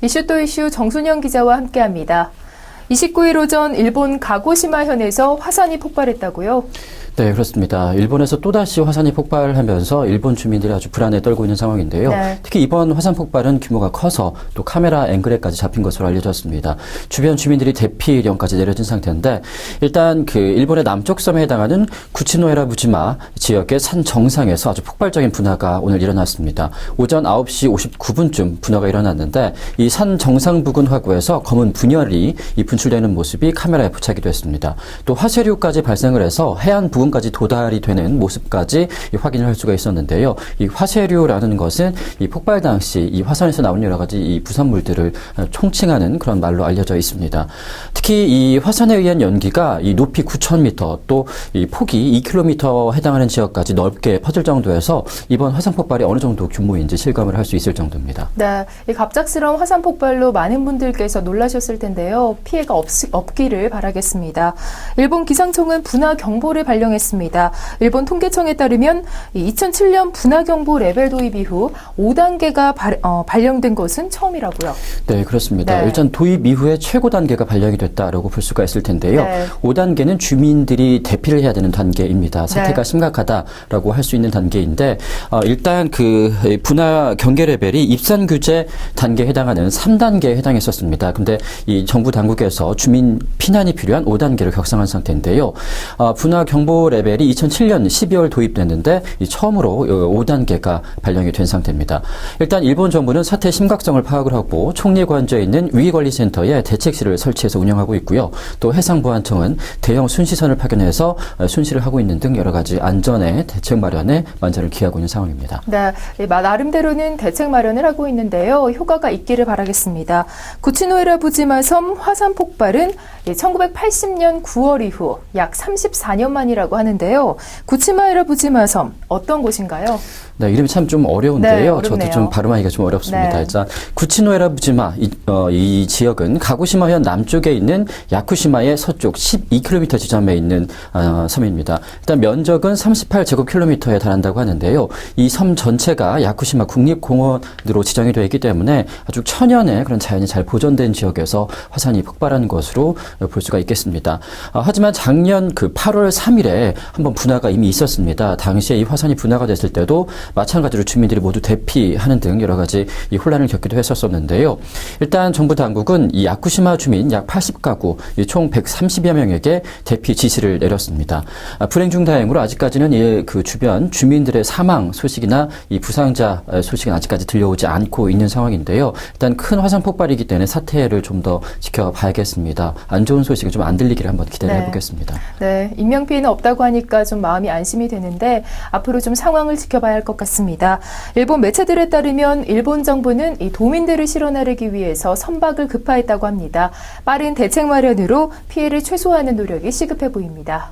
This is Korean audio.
이슈 또 이슈 정순영 기자와 함께합니다. 29일 오전 일본 가고시마현에서 화산이 폭발했다고요? 네, 그렇습니다. 일본에서 또다시 화산이 폭발하면서 일본 주민들이 아주 불안에 떨고 있는 상황인데요. 네. 특히 이번 화산 폭발은 규모가 커서 또 카메라 앵글에까지 잡힌 것으로 알려졌습니다. 주변 주민들이 대피령까지 내려진 상태인데, 일단 일본의 남쪽 섬에 해당하는 구치노에라부지마 지역의 산 정상에서 아주 폭발적인 분화가 오늘 일어났습니다. 오전 9시 59분쯤 분화가 일어났는데, 이 산 정상 부근 화구에서 검은 분열이 분출되는 모습이 카메라에 포착이 됐습니다. 또 화쇄류까지 발생을 해서 해안 부근까지 도달이 되는 모습까지 확인을 할 수가 있었는데요. 이 화쇄류라는 것은 이 폭발 당시 이 화산에서 나온 여러 가지 이 부산물들을 총칭하는 그런 말로 알려져 있습니다. 특히 이 화산에 의한 연기가 이 높이 9,000m 또 이 폭이 2km 해당하는 지역까지 넓게 퍼질 정도여서 이번 화산 폭발이 어느 정도 규모인지 실감을 할 수 있을 정도입니다. 네, 이 갑작스러운 화산 폭발로 많은 분들께서 놀라셨을 텐데요. 피해가 없기를 바라겠습니다. 일본 기상청은 분화 경보를 발령했습니다. 일본 통계청에 따르면 2007년 분화 경보 레벨 도입 이후 5단계가 발령된 것은 처음이라고요. 네, 그렇습니다. 네. 일단 도입 이후에 최고 단계가 발령이 됐다라고 볼 수가 있을 텐데요. 네. 5단계는 주민들이 대피를 해야 되는 단계입니다. 사태가 네. 심각하다라고 할 수 있는 단계인데, 일단 분화 경계 레벨이 입산 규제 단계에 해당하는 3단계에 해당했었습니다. 근데 이 정부 당국에서 주민 피난이 필요한 5단계를 격상한 상태인데요. 분화 경보 레벨이 2007년 12월 도입됐는데 처음으로 5단계가 발령이 된 상태입니다. 일단 일본 정부는 사태의 심각성을 파악을 하고 총리관저에 있는 위기관리센터에 대책실을 설치해서 운영하고 있고요. 또 해상보안청은 대형 순시선을 파견해서 순시를 하고 있는 등 여러 가지 안전에 대책 마련에 만전을 기하고 있는 상황입니다. 네, 나름대로는 대책 마련을 하고 있는데요. 효과가 있기를 바라겠습니다. 구치노에라부지마 섬 화산 폭발은 1980년 9월 이후 약 34년 만이라고 하는데요. 구치노에라부지마 섬 어떤 곳인가요? 네, 이름이 참 좀 어려운데요. 네, 저도 좀 발음하기가 좀 어렵습니다. 네. 일단 구치노에라부지마 이 지역은 가고시마현 남쪽에 있는 야쿠시마의 서쪽 12km 지점에 있는 섬입니다. 일단 면적은 38제곱킬로미터에 달한다고 하는데요. 이 섬 전체가 야쿠시마 국립공원으로 지정이 되어 있기 때문에 아주 천연의 그런 자연이 잘 보존된 지역에서 화산이 폭발한 것으로 볼 수가 있겠습니다. 하지만 작년 8월 3일에 한번 분화가 이미 있었습니다. 당시에 이 화산이 분화가 됐을 때도 마찬가지로 주민들이 모두 대피하는 등 여러 가지 이 혼란을 겪기도 했었었는데요. 일단 정부 당국은 이 야쿠시마 주민 약 80가구 총 130여 명에게 대피 지시를 내렸습니다. 불행 중 다행으로 아직까지는 주변 주민들의 사망 소식이나 이 부상자 소식은 아직까지 들려오지 않고 있는 상황인데요. 일단 큰 화산 폭발이기 때문에 사태를 좀 더 지켜봐야겠습니다. 안 좋은 소식은 좀 안 들리기를 한번 기대를 해보겠습니다. 네, 인명피해는 없다고 하니까 좀 마음이 안심이 되는데 앞으로 좀 상황을 지켜봐야 할 것 같습니다. 일본 매체들에 따르면 일본 정부는 이 도민들을 실어나르기 위해서 선박을 급파했다고 합니다. 빠른 대책 마련으로 피해를 최소화하는 노력이 시급해 보입니다.